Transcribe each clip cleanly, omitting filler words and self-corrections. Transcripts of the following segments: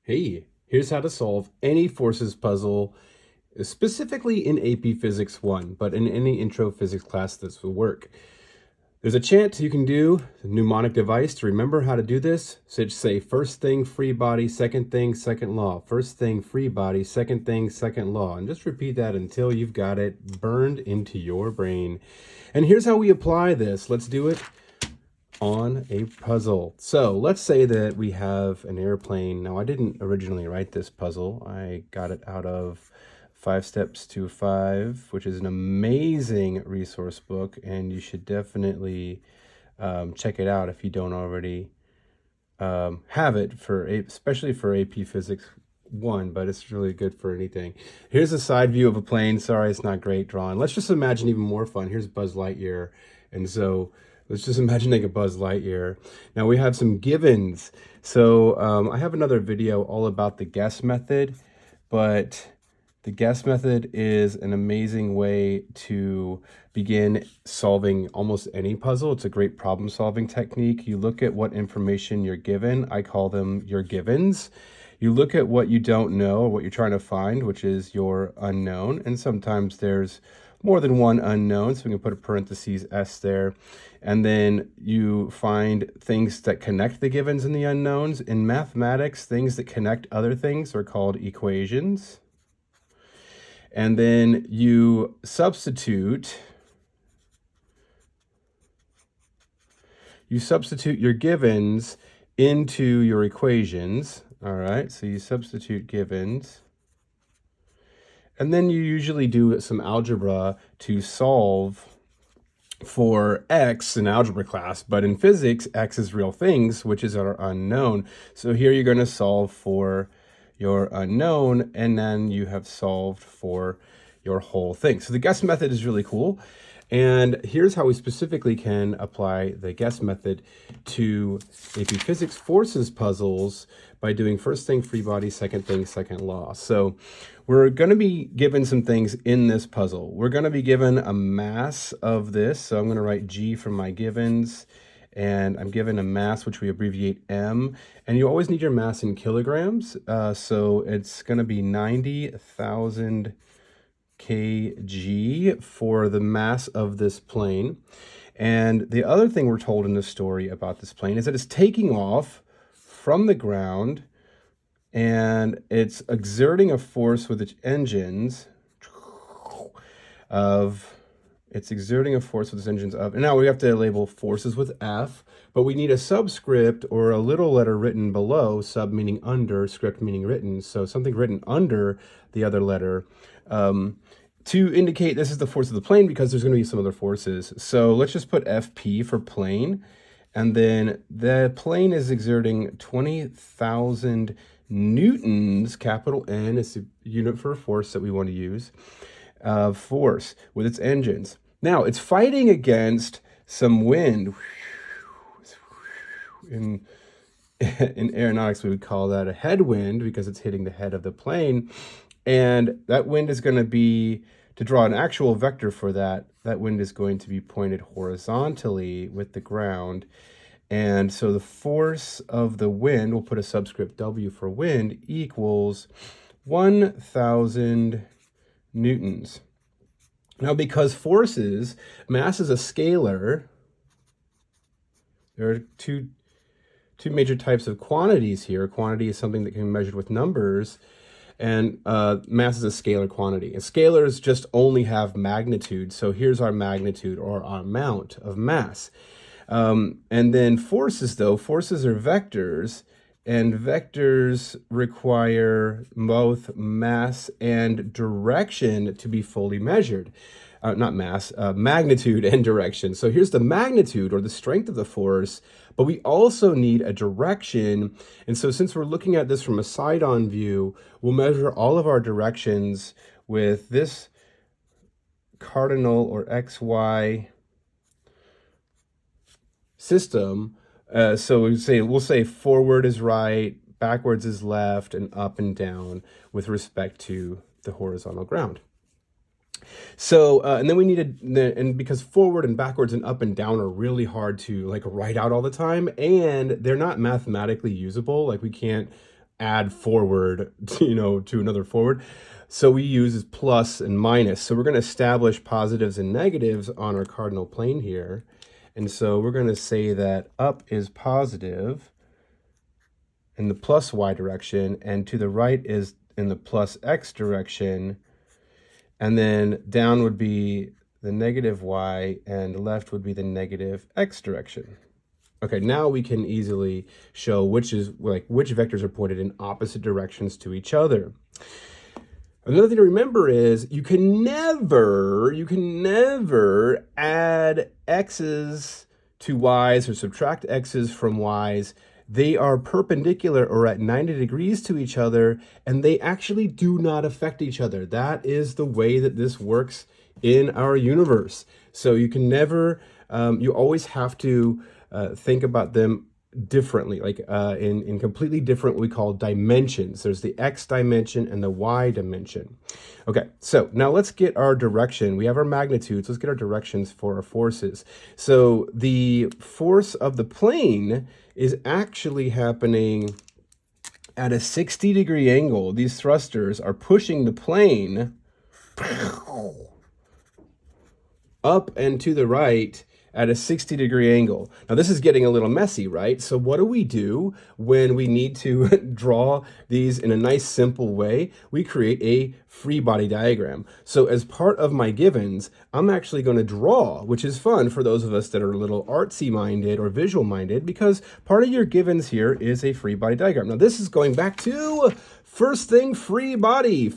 Hey, here's how to solve any forces puzzle, specifically in AP Physics 1, but in any intro physics class this will work. There's a chant you can do, a mnemonic device to remember how to do this. So just say first thing, free body, second thing, second law. First thing, free body, second thing, second law. And just repeat that until you've got it burned into your brain. And here's how we apply this. Let's do it on a puzzle. So let's say that we have an airplane. Now, I didn't originally write this puzzle. I got it out of 5 Steps to 5, which is an amazing resource book, and you should definitely check it out if you don't already have it, especially for AP Physics 1, but it's really good for anything. Here's a side view of a plane. Sorry, it's not great drawn. Let's just imagine even more fun. Here's Buzz Lightyear. And so let's just imagine like a Buzz Lightyear. Now we have some givens. So I have another video all about the G.U.E.S.S method, but the G.U.E.S.S method is an amazing way to begin solving almost any puzzle. It's a great problem solving technique. You look at what information you're given. I call them your givens. You look at what you don't know or what you're trying to find, which is your unknown. And sometimes there's more than one unknown, so we can put a parentheses S there. And then you find things that connect the givens and the unknowns. In mathematics, things that connect other things are called equations. And then you substitute your givens into your equations. All right, so you substitute givens. And then you usually do some algebra to solve for X in algebra class, but in physics, X is real things, which is our unknown. So here you're going to solve for your unknown, and then you have solved for your whole thing. So the G.U.E.S.S method is really cool. And here's how we specifically can apply the G.U.E.S.S method to AP Physics forces puzzles by doing first thing, free body, second thing, second law. So we're going to be given some things in this puzzle. We're going to be given a mass of this. So I'm going to write G for my givens, and I'm given a mass, which we abbreviate M. And you always need your mass in kilograms. So it's going to be 90,000 kg for the mass of this plane. And the other thing we're told in the story about this plane is that it's taking off from the ground and it's exerting a force with its engines and now we have to label forces with F, but we need a subscript or a little letter written below, sub meaning under, script meaning written, so something written under the other letter, to indicate this is the force of the plane because there's going to be some other forces. So let's just put FP for plane, and then the plane is exerting 20,000 newtons, capital N is the unit for force that we want to use, force with its engines. Now it's fighting against some wind. In aeronautics, we would call that a headwind because it's hitting the head of the plane. And that wind is going to be, to draw an actual vector for that wind is going to be pointed horizontally with the ground. And so the force of the wind, we'll put a subscript W for wind, equals 1,000 newtons. Now, because forces, mass is a scalar, there are two major types of quantities here. Quantity is something that can be measured with numbers, and mass is a scalar quantity. And scalars just only have magnitude. So here's our magnitude, or our amount of mass. And then forces, though, forces are vectors, and vectors require both mass and direction to be fully measured. Not mass, magnitude and direction. So here's the magnitude, or the strength of the force, but we also need a direction. And so since we're looking at this from a side-on view, we'll measure all of our directions with this cardinal or XY system. So we'll say forward is right, backwards is left, and up and down with respect to the horizontal ground. So, and then we needed, and because forward and backwards and up and down are really hard to like write out all the time, and they're not mathematically usable. Like we can't add forward, to another forward. So we use plus and minus. So we're going to establish positives and negatives on our cardinal plane here. And so we're going to say that up is positive in the plus y direction, and to the right is in the plus x direction, and then down would be the negative y, and left would be the negative x direction. Okay, now we can easily show which vectors are pointed in opposite directions to each other. Another thing to remember is you can never add x's to y's or subtract x's from y's. They are perpendicular or at 90 degrees to each other, and they actually do not affect each other. That is the way that this works in our universe. So you can never, you always have to think about them differently, like in completely different what we call dimensions. There's the x dimension and the y dimension. Okay, so now let's get our direction. We have our magnitudes. Let's get our directions for our forces. So the force of the plane is actually happening at a 60-degree angle. These thrusters are pushing the plane up and to the right at a 60-degree angle. Now this is getting a little messy, right? So what do we do when we need to draw these in a nice simple way? We create a free body diagram. So as part of my givens, I'm actually going to draw, which is fun for those of us that are a little artsy minded or visual minded, because part of your givens here is a free body diagram. Now this is going back to first thing, free body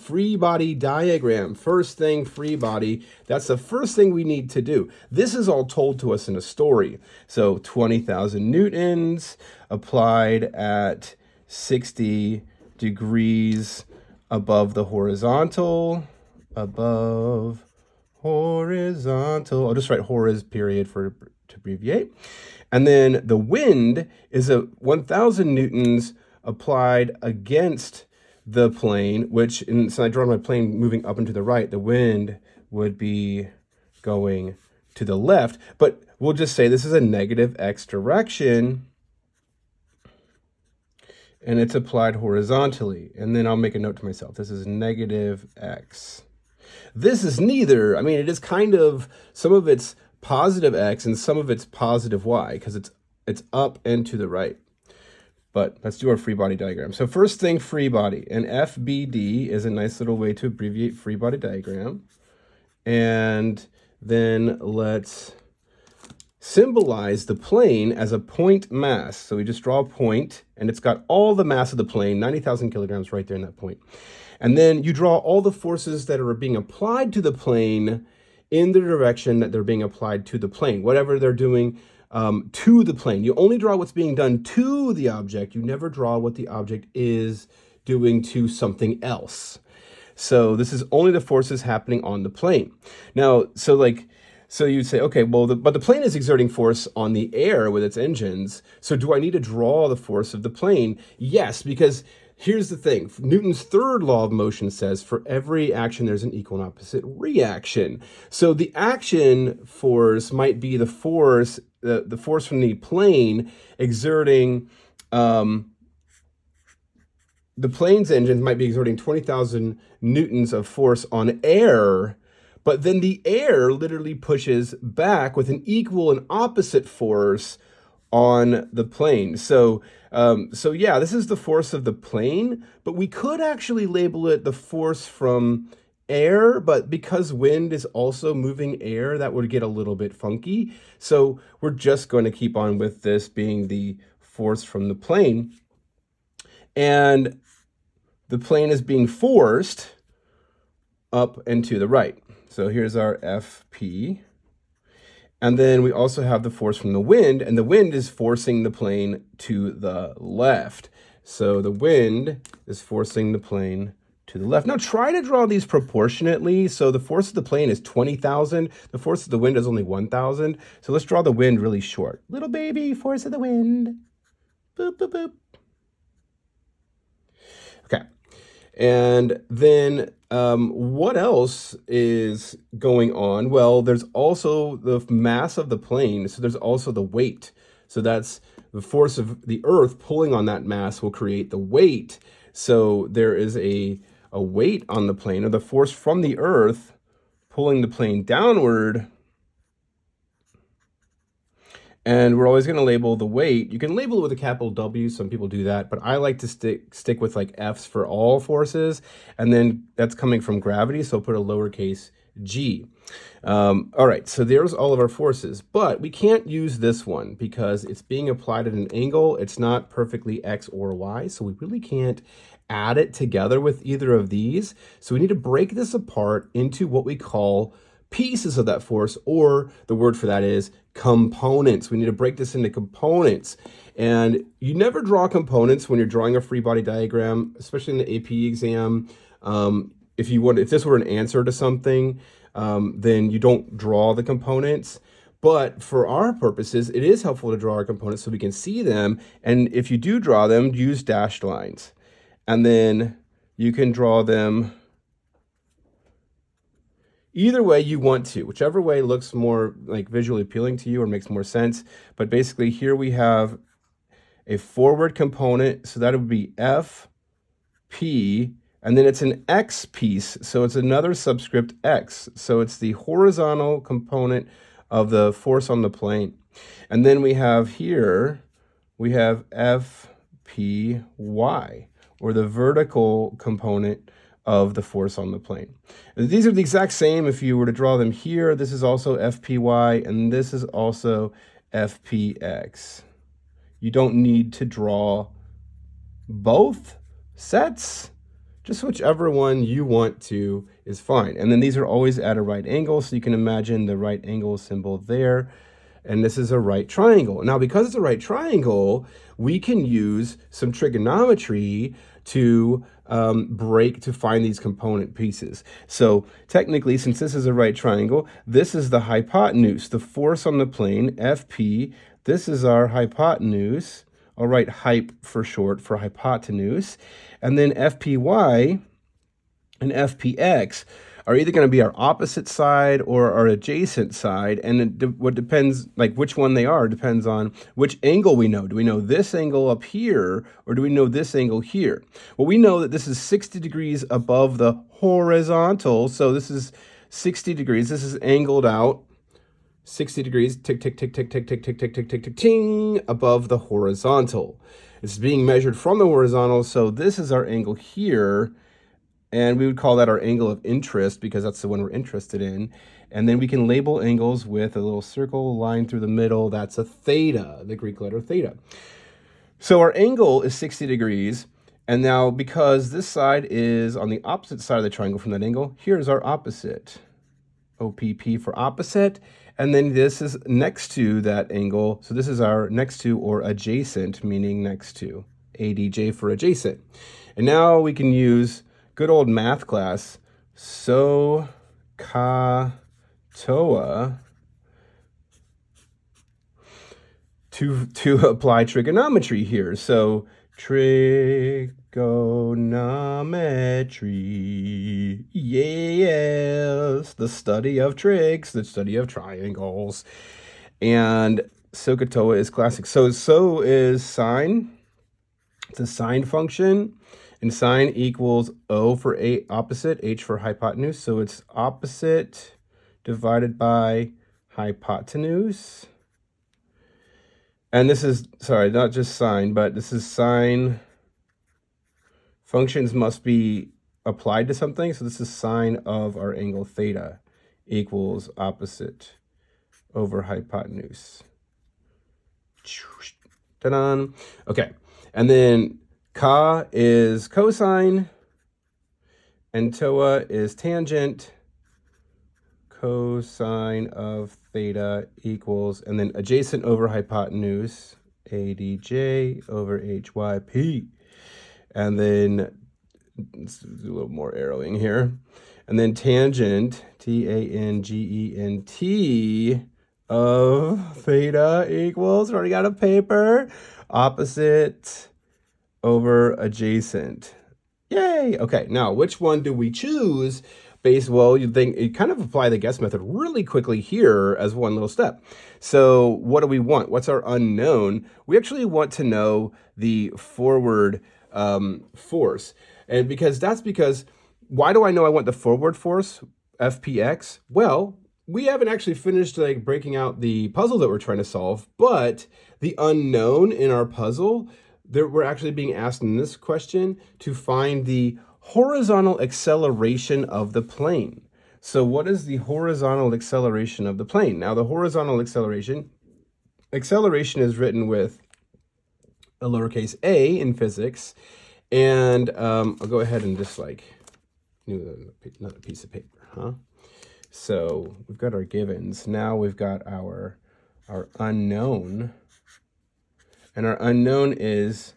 diagram. First thing, free body. That's the first thing we need to do. This is all told to us in a story. So 20,000 newtons applied at 60 degrees above the horizontal, I'll just write horiz period to abbreviate. And then the wind is 1,000 newtons applied against the plane, which, so I draw my plane moving up and to the right, the wind would be going to the left, but we'll just say this is a negative x direction, and it's applied horizontally. And then I'll make a note to myself, this is negative x. This is neither, it is kind of, some of it's positive x and some of it's positive y, because it's up and to the right. But let's do our free body diagram. So first thing, free body. And FBD is a nice little way to abbreviate free body diagram. And then let's symbolize the plane as a point mass. So we just draw a point, and it's got all the mass of the plane, 90,000 kilograms right there in that point. And then you draw all the forces that are being applied to the plane in the direction that they're being applied to the plane, whatever they're doing to the plane. You only draw what's being done to the object. You never draw what the object is doing to something else. So this is only the forces happening on the plane. Now, so you'd say, okay, well, but the plane is exerting force on the air with its engines. So do I need to draw the force of the plane? Yes, because here's the thing. Newton's third law of motion says for every action, there's an equal and opposite reaction. So the action force might be the force from the plane exerting, the plane's engines might be exerting 20,000 newtons of force on air, but then the air literally pushes back with an equal and opposite force on the plane. So yeah, this is the force of the plane, but we could actually label it the force from air, but because wind is also moving air, that would get a little bit funky. So we're just going to keep on with this being the force from the plane. And the plane is being forced up and to the right. So here's our FP. And then we also have the force from the wind, and the wind is forcing the plane to the left. So the wind is forcing the plane to the left. Now try to draw these proportionately. So the force of the plane is 20,000. The force of the wind is only 1,000. So let's draw the wind really short. Little baby force of the wind. Boop, boop, boop. Okay. And then what else is going on? Well, there's also the mass of the plane. So there's also the weight. So that's the force of the Earth pulling on that mass will create the weight. So there is a weight on the plane, or the force from the Earth pulling the plane downward. And we're always going to label the weight. You can label it with a capital W. Some people do that, but I like to stick with like F's for all forces. And then that's coming from gravity, so put a lowercase g. All right, so there's all of our forces, but we can't use this one because it's being applied at an angle. It's not perfectly X or Y, so we really can't add it together with either of these. So we need to break this apart into what we call pieces of that force, or the word for that is components. We need to break this into components. And you never draw components when you're drawing a free body diagram, especially in the AP exam. If this were an answer to something, then you don't draw the components. But for our purposes, it is helpful to draw our components so we can see them. And if you do draw them, use dashed lines. And then you can draw them either way you want to, whichever way looks more like visually appealing to you or makes more sense. But basically here we have a forward component, so that would be F, P, and then it's an X piece, so it's another subscript X. So it's the horizontal component of the force on the plane. And then we have here, we have F, P, Y, or the vertical component of the force on the plane. And these are the exact same if you were to draw them here. This is also FPY, and this is also FPX. You don't need to draw both sets. Just whichever one you want to is fine. And then these are always at a right angle, so you can imagine the right angle symbol there. And this is a right triangle. Now, because it's a right triangle, we can use some trigonometry to find these component pieces. So technically, since this is a right triangle, this is the hypotenuse, the force on the plane, FP. This is our hypotenuse. I'll write hype for short for hypotenuse. And then FPY and FPX are either going to be our opposite side or our adjacent side. And what depends, like which one they are, depends on which angle we know. Do we know this angle up here, or do we know this angle here? Well, we know that this is 60 degrees above the horizontal. So this is 60 degrees. This is angled out 60 degrees, tick, tick, tick, tick, tick, tick, tick, tick, tick, tick, tick, ting, above the horizontal. It's being measured from the horizontal. So this is our angle here. And we would call that our angle of interest because that's the one we're interested in. And then we can label angles with a little circle line through the middle. That's a theta, the Greek letter theta. So our angle is 60 degrees. And now because this side is on the opposite side of the triangle from that angle, here's our opposite. OPP for opposite. And then this is next to that angle. So this is our next to or adjacent, meaning next to. ADJ for adjacent. And now we can use good old math class, SOHCAHTOA, to apply trigonometry here. So trigonometry, yes, the study of trigs, the study of triangles. And SOHCAHTOA is classic. So is sine. It's a sine function. And sine equals O for opposite, H for hypotenuse. So it's opposite divided by hypotenuse. And this is, sorry, not just sine, but this is sine. Functions must be applied to something. So this is sine of our angle theta equals opposite over hypotenuse. Ta-da! Okay, and then Ka is cosine, and Toa is tangent. Cosine of theta equals, and then adjacent over hypotenuse, ADJ over HYP. And then let's do a little more arrowing here. And then tangent, TANGENT of theta equals, already got a paper, opposite over adjacent. Yay! Okay, now which one do we choose? Well, you'd think you kind of apply the guess method really quickly here as one little step. So what do we want? What's our unknown? We actually want to know the forward force. And because why do I know I want the forward force, FPX? Well, we haven't actually finished like breaking out the puzzle that we're trying to solve, but the unknown in our puzzle, we're actually being asked in this question to find the horizontal acceleration of the plane. So what is the horizontal acceleration of the plane? Now the horizontal acceleration is written with a lowercase a in physics. And I'll go ahead and just like, another piece of paper, huh? So we've got our givens. Now we've got our unknown. And our unknown is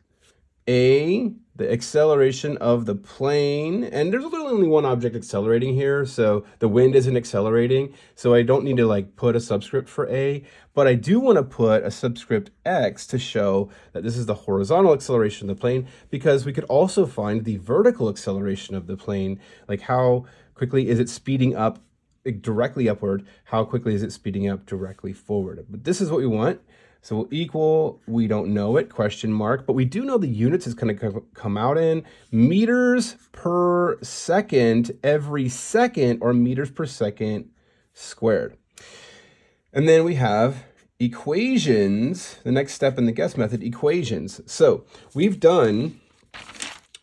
A, the acceleration of the plane. And there's literally only one object accelerating here. So the wind isn't accelerating. So I don't need to like put a subscript for A. But I do want to put a subscript X to show that this is the horizontal acceleration of the plane, because we could also find the vertical acceleration of the plane. Like how quickly is it speeding up directly upward? How quickly is it speeding up directly forward? But this is what we want. So we'll equal, we don't know it, question mark, but we do know the units is going to come out in meters per second every second, or meters per second squared. And then we have equations, the next step in the guess method, equations. So we've done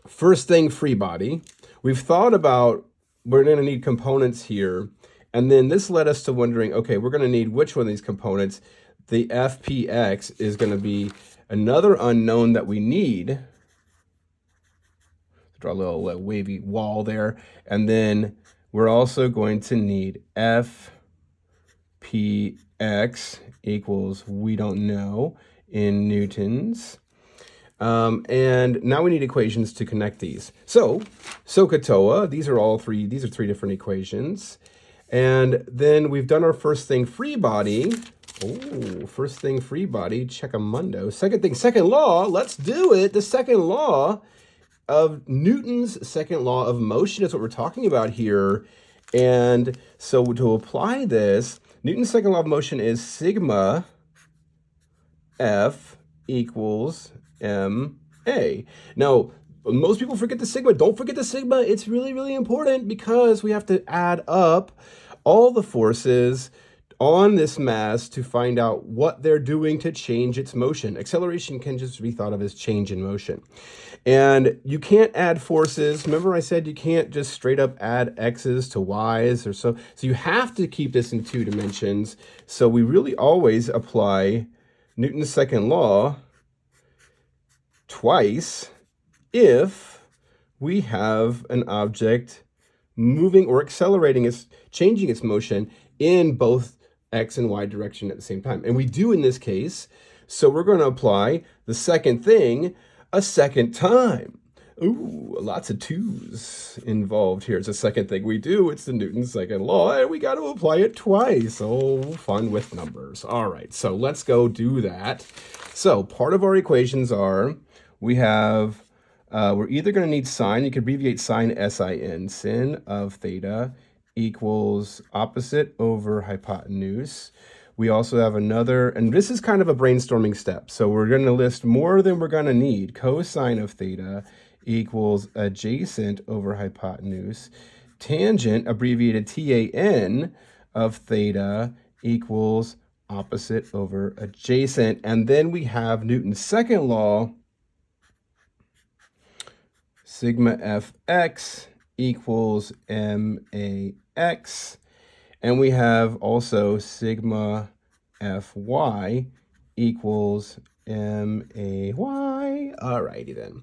first thing free body. We've thought about, we're going to need components here. And then this led us to wondering, okay, we're going to need which one of these components. The FPX is going to be another unknown that we need. Draw a little wavy wall there. And then we're also going to need FPX equals, we don't know, in newtons. And now we need equations to connect these. So SOHCAHTOA, these are three different equations. And then we've done our first thing free body. Oh, first thing free body, checkamundo. Second law, let's do it. The second law of Newton's second law of motion is what we're talking about here. And so to apply this, Newton's second law of motion is sigma F equals ma. Now, most people forget the sigma. Don't forget the sigma. It's really, really important, because we have to add up all the forces on this mass to find out what they're doing to change its motion. Acceleration can just be thought of as change in motion. And you can't add forces. Remember I said you can't just straight up add x's to y's or so. So you have to keep this in 2 dimensions. So we really always apply Newton's second law twice if we have an object moving or accelerating, changing its motion in both X and Y direction at the same time. And we do in this case. So we're going to apply the second thing a second time. Ooh, lots of 2's involved here. It's the second thing we do. It's the Newton's second law, and we got to apply it twice. Oh, fun with numbers. All right, so let's go do that. So part of our equations are, we have, we're either going to need sine. You can abbreviate sine sin, sin of theta equals opposite over hypotenuse. We also have another, and this is kind of a brainstorming step. So we're going to list more than we're going to need. Cosine of theta equals adjacent over hypotenuse. Tangent, abbreviated tan, of theta equals opposite over adjacent. And then we have Newton's second law, sigma fx equals max. And we have also sigma fy equals may. All righty then.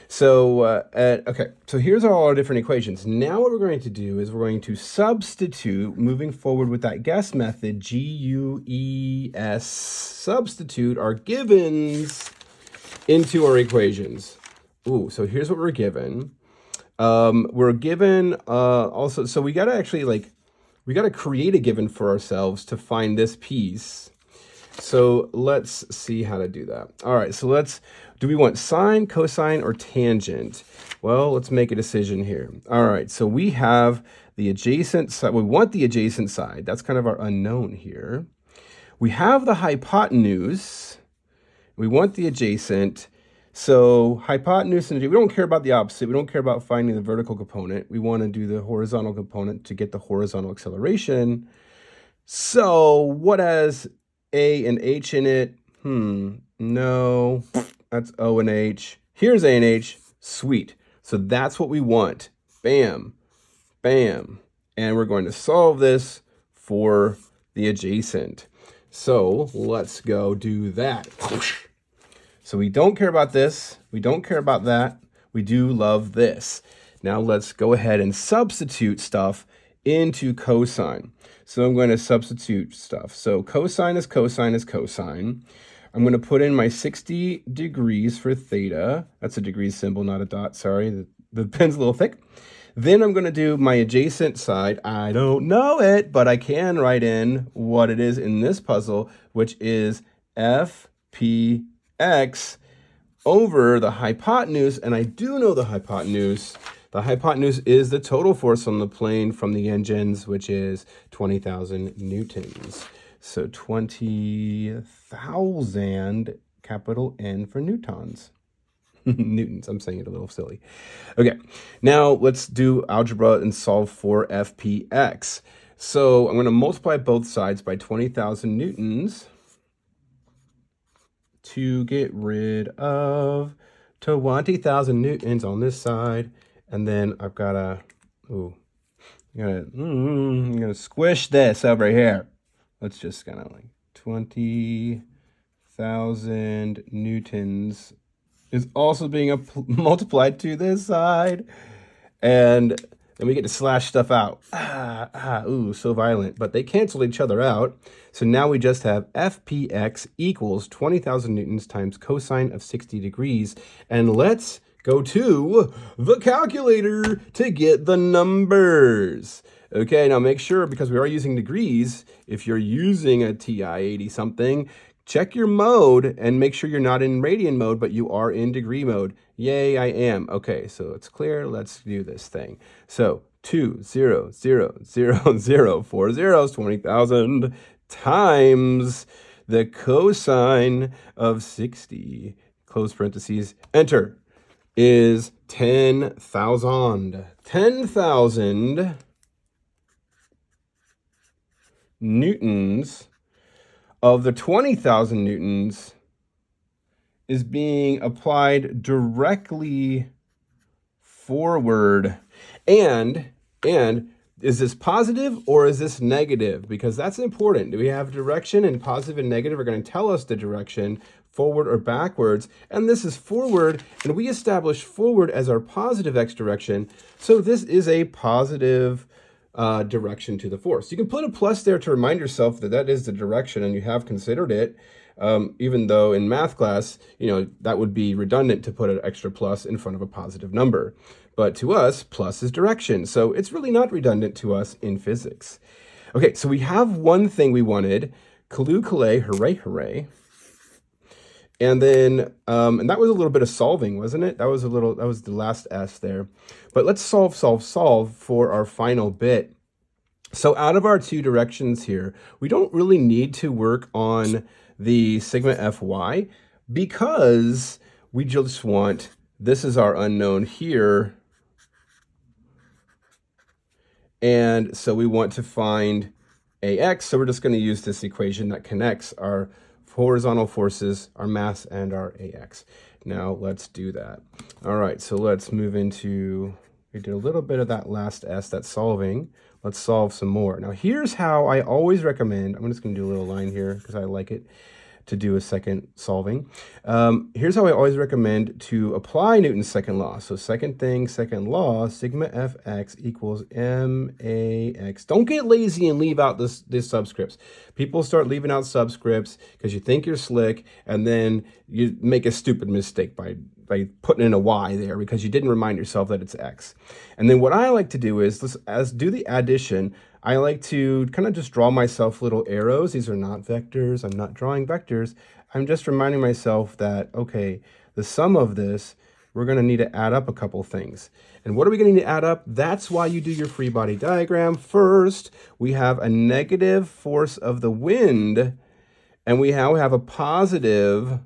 So, okay, so here's all our different equations. Now what we're going to do is we're going to substitute, moving forward with that guess method, G.U.E.S., substitute our givens into our equations. Ooh, so here's what we're given. We're given also, so we got to actually we got to create a given for ourselves to find this piece. So let's see how to do that. All right, so do we want sine, cosine, or tangent? Well, let's make a decision here. All right, so we have the adjacent side. We want the adjacent side. That's kind of our unknown here. We have the hypotenuse. We want the adjacent. So hypotenuse and we don't care about the opposite. We don't care about finding the vertical component. We want to do the horizontal component to get the horizontal acceleration. So what has A and H in it? No, that's O and H. Here's A and H. Sweet. So that's what we want. Bam, bam. And we're going to solve this for the adjacent. So let's go do that. So we don't care about this. We don't care about that. We do love this. Now let's go ahead and substitute stuff into cosine. So I'm going to substitute stuff. So cosine is cosine is cosine. I'm going to put in my 60 degrees for theta. That's a degree symbol, not a dot. Sorry, the pen's a little thick. Then I'm going to do my adjacent side. I don't know it, but I can write in what it is in this puzzle, which is FPX over the hypotenuse. And I do know the hypotenuse. The hypotenuse is the total force on the plane from the engines, which is 20,000 newtons. So 20,000, capital N for newtons. Newtons, I'm saying it a little silly. Okay, now let's do algebra and solve for FPX. So I'm going to multiply both sides by 20,000 newtons to get rid of 20,000 newtons on this side. And then I've got to, I'm gonna squish this over here. Let's just kind of like 20,000 newtons is also being multiplied to this side. And then we get to slash stuff out. Ooh, so violent. But they cancel each other out. So now we just have FPX equals 20,000 newtons times cosine of 60 degrees. And let's go to the calculator to get the numbers. Okay, now make sure, because we are using degrees, if you're using a TI 80 something, check your mode and make sure you're not in radian mode, but you are in degree mode. Yay, I am. Okay, so it's clear. Let's do this thing. So 2, 0, 0, 0, 0, 4 zeros, 20,000 times the cosine of 60, close parentheses, enter, is 10,000. 10,000 newtons of the 20,000 newtons is being applied directly forward. And is this positive or is this negative? Because that's important. Do we have direction? And positive and negative are going to tell us the direction, forward or backwards. And this is forward, and we establish forward as our positive x direction. So this is a positive direction to the force. You can put a plus there to remind yourself that that is the direction and you have considered it, even though in math class, that would be redundant to put an extra plus in front of a positive number. But to us, plus is direction. So it's really not redundant to us in physics. Okay, so we have one thing we wanted. Kalu-Kalay, hooray, hooray. And then, and that was a little bit of solving, wasn't it? That was the last S there. But let's solve for our final bit. So out of our two directions here, we don't really need to work on the sigma Fy because we just want, this is our unknown here. And so we want to find Ax. So we're just going to use this equation that connects our horizontal forces, our mass, and our Ax. Now let's do that. All right, so let's move into, we did a little bit of that last S, that's solving. Let's solve some more. Now here's how I always recommend, I'm just gonna do a little line here because I like it to do a second solving. Here's how I always recommend to apply Newton's second law. So second law, sigma Fx equals Max. Don't get lazy and leave out this subscripts. People start leaving out subscripts because you think you're slick, and then you make a stupid mistake by by putting in a y there because you didn't remind yourself that it's x. And then what I like to do is, as do the addition, I like to kind of just draw myself little arrows. These are not vectors. I'm not drawing vectors. I'm just reminding myself that, okay, the sum of this, we're going to need to add up a couple things. And what are we going to need to add up? That's why you do your free body diagram. First, we have a negative force of the wind, and we now have a positive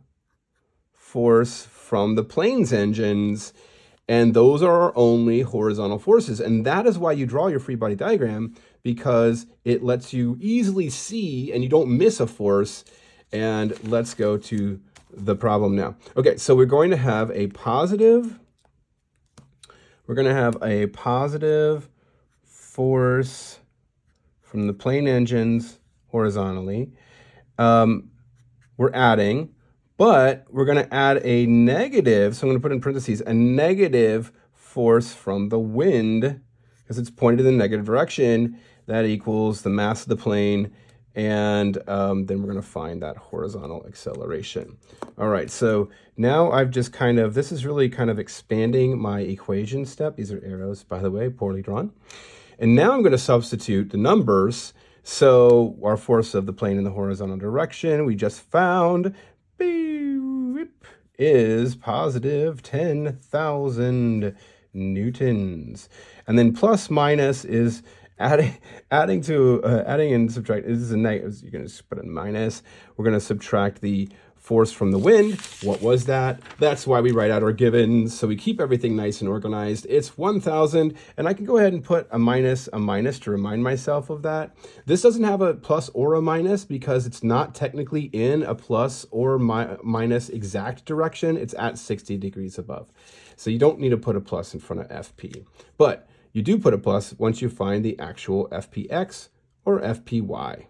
force from the plane's engines, and those are our only horizontal forces. And that is why you draw your free body diagram, because it lets you easily see and you don't miss a force. And let's go to the problem now. Okay, so we're going to have a positive, force from the plane engines horizontally. We're adding, but we're going to add a negative, so I'm going to put in parentheses, a negative force from the wind, because it's pointed in the negative direction. That equals the mass of the plane, and then we're going to find that horizontal acceleration. All right, so now I've just this is really kind of expanding my equation step. These are arrows, by the way, poorly drawn. And now I'm going to substitute the numbers. So our force of the plane in the horizontal direction, we just found, is positive 10,000 newtons. And then plus minus is adding and subtract. This is a negative. You're going to put a minus. We're going to subtract the force from the wind. What was that? That's why we write out our givens. So we keep everything nice and organized. It's 1,000, and I can go ahead and put a minus to remind myself of that. This doesn't have a plus or a minus because it's not technically in a plus or minus exact direction. It's at 60 degrees above. So you don't need to put a plus in front of FP. But you do put a plus once you find the actual FPX or FPY.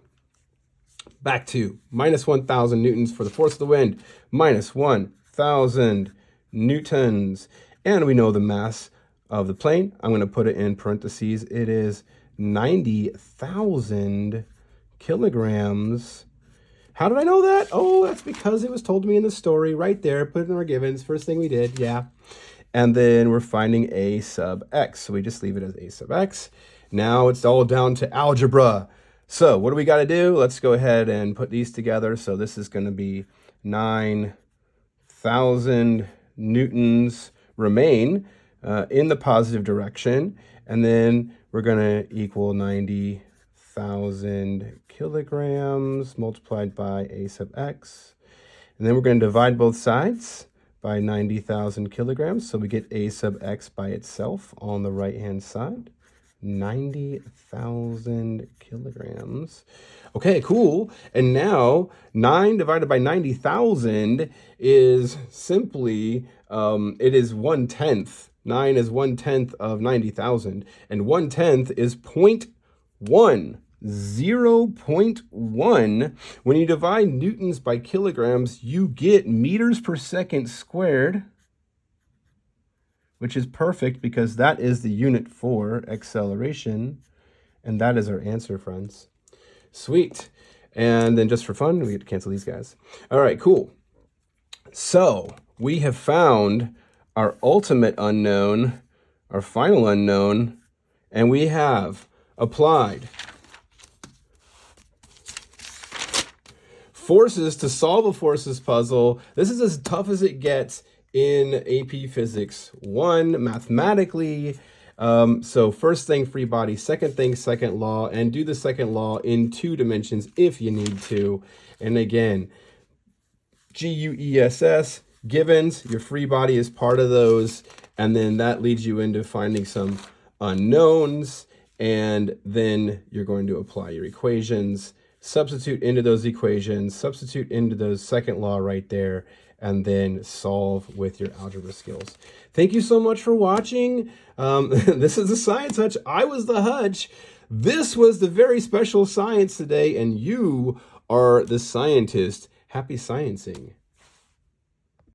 Back to minus 1,000 newtons for the force of the wind, minus 1,000 newtons. And we know the mass of the plane. I'm going to put it in parentheses. It is 90,000 kilograms. How did I know that? Oh, that's because it was told to me in the story right there. Put it in our givens. First thing we did, yeah. And then we're finding a sub x. So we just leave it as a sub x. Now it's all down to algebra. So what do we got to do? Let's go ahead and put these together. So this is going to be 9,000 newtons remain in the positive direction. And then we're going to equal 90,000 kilograms multiplied by a sub x. And then we're going to divide both sides by 90,000 kilograms. So we get a sub x by itself on the right-hand side. 90,000 kilograms. Okay, cool. And now 9 divided by 90,000 is simply, it is 1/10. 9 is 1/10 of 90,000. And 1/10 is 0.1. 0.1. When you divide newtons by kilograms, you get meters per second squared, which is perfect because that is the unit for acceleration. And that is our answer, friends. Sweet. And then just for fun, we get to cancel these guys. All right, cool. So we have found our ultimate unknown, our final unknown, and we have applied forces to solve a forces puzzle. This is as tough as it gets in AP Physics 1 mathematically. So first thing, free body. Second thing, second law. And do the second law in 2 dimensions if you need to. And again, G.U.E.S.S, givens, your free body is part of those. And then that leads you into finding some unknowns. And then you're going to apply your equations. Substitute into those equations, substitute into those second law right there, and then solve with your algebra skills. Thank you so much for watching. This is the Science Hutch. I was the Hutch. This was the very special science today, and you are the scientist. Happy sciencing.